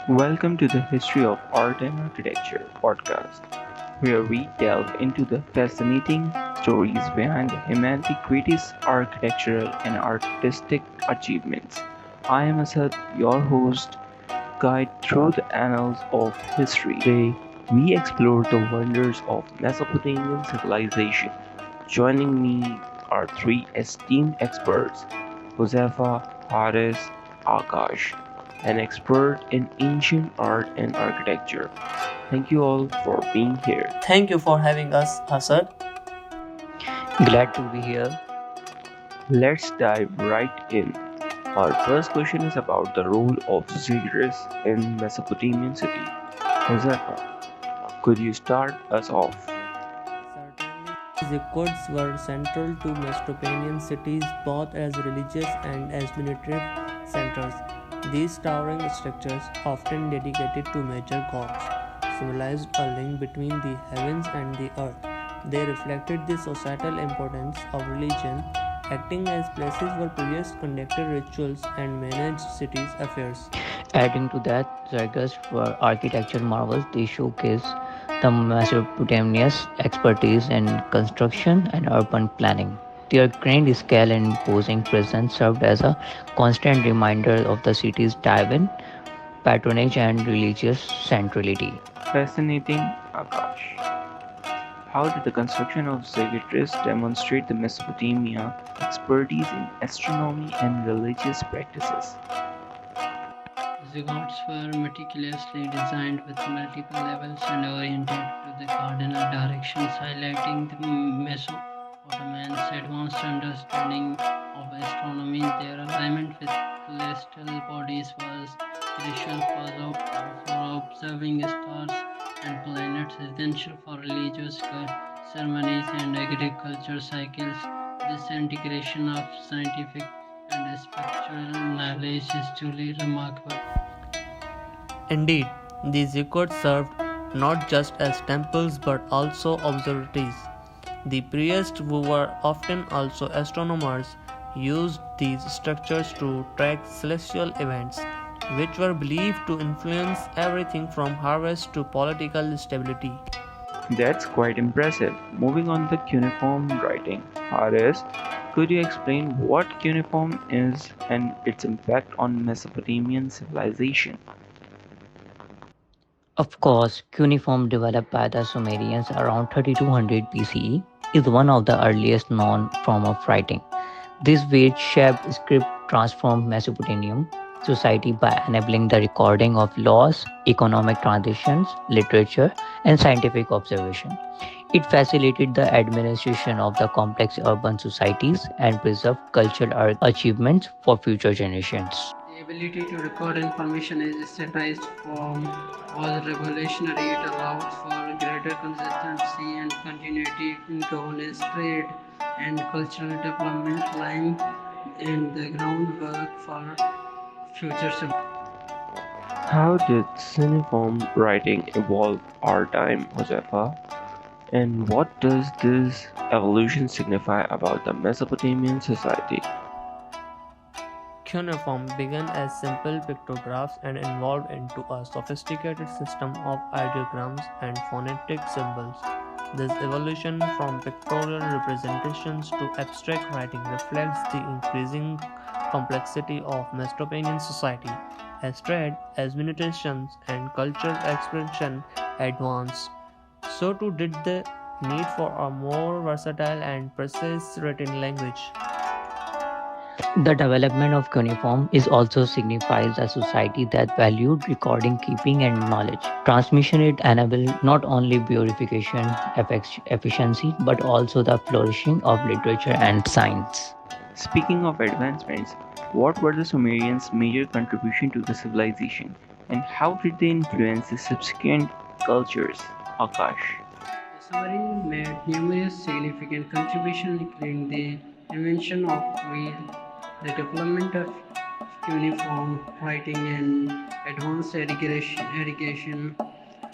Welcome to the History of Art and Architecture podcast, where we delve into the fascinating stories behind humanity's greatest architectural and artistic achievements. I am Asad, your host, guide through the annals of history. Today, we explore the wonders of Mesopotamian civilization. Joining me are three esteemed experts, Josefa, Haris, Aakash, an expert in ancient art and architecture. Thank you all for being here. Thank you for having us, Asad. Glad to be here. Let's dive right in. Our first question is about the role of ziggurats in Mesopotamian city. Josefa, could you start us off? Certainly, ziggurats were central to Mesopotamian cities both as religious and administrative centers. These towering structures, often dedicated to major gods, symbolized a link between the heavens and the earth. They reflected the societal importance of religion, acting as places where priests conducted rituals and managed cities' affairs. Adding to that, Zagros were architecture marvels. They showcase the Mesopotamia's expertise in construction and urban planning. Their grand scale and imposing presence served as a constant reminder of the city's divine patronage and religious centrality. Fascinating, Akash. How did the construction of ziggurats demonstrate the Mesopotamia expertise in astronomy and religious practices? Ziggurats were meticulously designed with multiple levels and oriented to the cardinal directions, highlighting the Mesopotamians' advanced understanding of astronomy. Their alignment with celestial bodies was crucial for observing stars and planets, essential for religious ceremonies and agriculture cycles. This integration of scientific and spiritual knowledge is truly remarkable. Indeed, these ziggurats served not just as temples but also observatories. The priests, who were often also astronomers, used these structures to track celestial events, which were believed to influence everything from harvest to political stability. That's quite impressive. Moving on to cuneiform writing. Haris, could you explain what cuneiform is and its impact on Mesopotamian civilization? Of course, cuneiform developed by the Sumerians around 3200 BCE is one of the earliest known form of writing. This weight shaped script transformed Mesopotamian society by enabling the recording of laws, economic transitions, literature, and scientific observation. It facilitated the administration of the complex urban societies and preserved cultural achievements for future generations. The ability to record information is standardized form was revolutionary. It allowed for greater consistency and continuity in governance, trade, and cultural development, laying in the groundwork for future civilization. How did cuneiform writing evolve our time, Josefa? And what does this evolution signify about the Mesopotamian society? Cuneiform began as simple pictographs and evolved into a sophisticated system of ideograms and phonetic symbols. This evolution from pictorial representations to abstract writing reflects the increasing complexity of Mesopotamian society. As trade, administrations, and cultural expression advanced, so too did the need for a more versatile and precise written language. The development of cuneiform is also signifies a society that valued recording keeping and knowledge. Transmission it enabled not only purification efficiency but also the flourishing of literature and science. Speaking of advancements, what were the Sumerians' major contribution to the civilization, and how did they influence the subsequent cultures? Akash. The submarine made numerous significant contributions, including the invention of wheel, the development of cuneiform writing, and advanced irrigation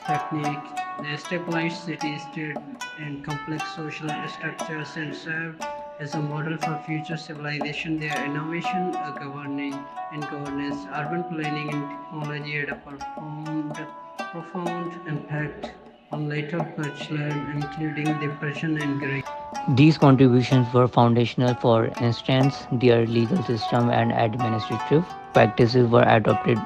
techniques. They stabilized city-state and complex social structures and served as a model for future civilization. Their innovation, governing and governance, urban planning, and technology had a profound impact on later culture, including the Persian and Greek. These contributions were foundational. For instance, their legal system and administrative practices were adopted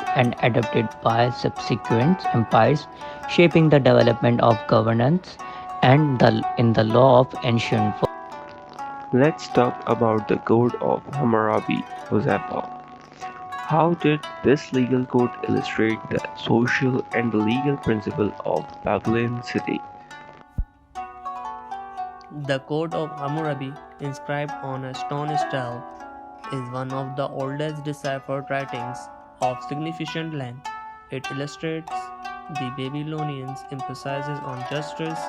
by subsequent empires, shaping the development of governance and in the law of ancient world. Let's talk about the Code of Hammurabi, Josefa. How did this legal code illustrate the social and legal principle of Babylon city? The Code of Hammurabi, inscribed on a stone stele, is one of the oldest deciphered writings of significant length. It illustrates the Babylonians' emphasis on justice,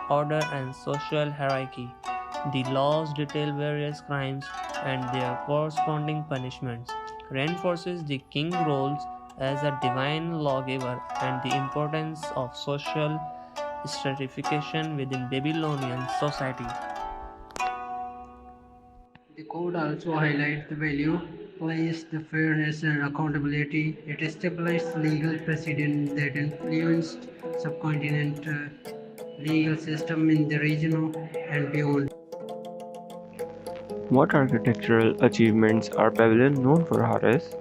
order, and social hierarchy. The laws detail various crimes and their corresponding punishments, reinforces the king's role as a divine lawgiver and the importance of social stratification within Babylonian society. The code also highlights the value placed the fairness and accountability. It established legal precedent that influenced subcontinent legal system in the region and beyond. What architectural achievements are Babylon known for, Haris?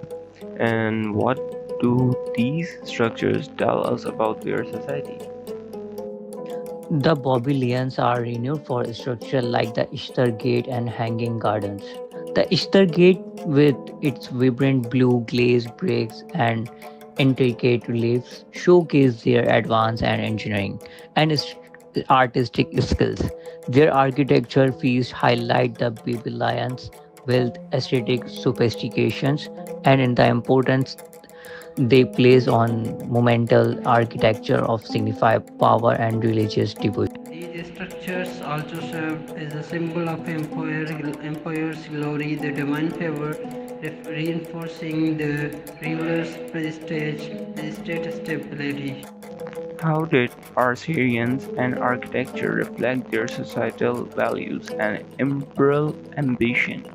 And what do these structures tell us about their society? The Babylonians are renowned for structures like the Ishtar Gate and Hanging Gardens. The Ishtar Gate, with its vibrant blue glazed bricks and intricate reliefs, showcase their advanced and engineering and artistic skills. Their architecture feats highlight the Babylonians' wealth, aesthetic sophistications, and in the importance they place on monumental architecture of signify power and religious devotion. These structures also served as a symbol of empire's glory, the divine favor, reinforcing the ruler's prestige and state stability. How did Assyrians and architecture reflect their societal values and imperial ambition?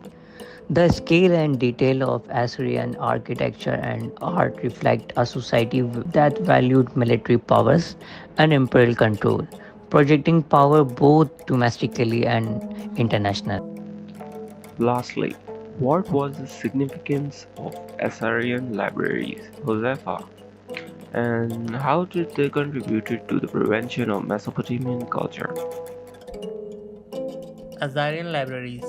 The scale and detail of Assyrian architecture and art reflect a society that valued military powers and imperial control, projecting power both domestically and internationally. Lastly, what was the significance of Assyrian libraries, Josefa? And how did they contribute to the prevention of Mesopotamian culture? Assyrian libraries,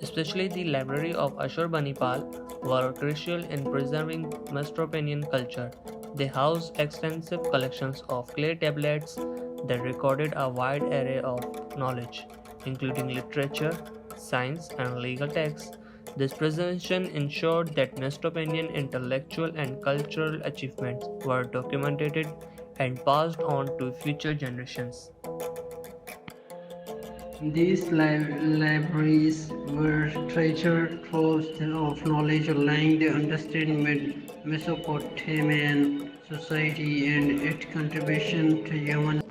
especially the library of Ashurbanipal, were crucial in preserving Mesopotamian culture. They housed extensive collections of clay tablets that recorded a wide array of knowledge, including literature, science, and legal texts. This preservation ensured that Mesopotamian intellectual and cultural achievements were documented and passed on to future generations. These libraries were treasure troves of knowledge, allowing the understanding Mesopotamian society and its contribution to human.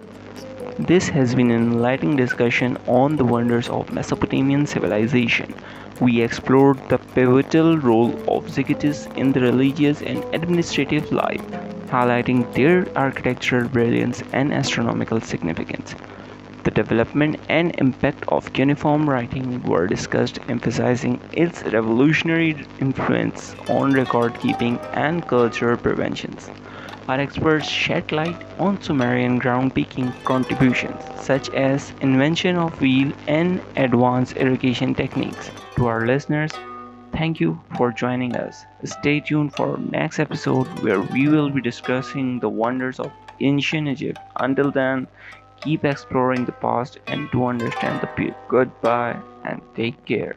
This has been an enlightening discussion on the wonders of Mesopotamian civilization. We explored the pivotal role of ziggurats in the religious and administrative life, highlighting their architectural brilliance and astronomical significance. The development and impact of cuneiform writing were discussed, emphasizing its revolutionary influence on record keeping and cultural preventions. Our experts shed light on Sumerian groundbreaking contributions, such as invention of wheel and advanced irrigation techniques. To our listeners, thank you for joining us. Stay tuned for next episode where we will be discussing the wonders of ancient Egypt. Until then, keep exploring the past and to understand the future. Goodbye and take care.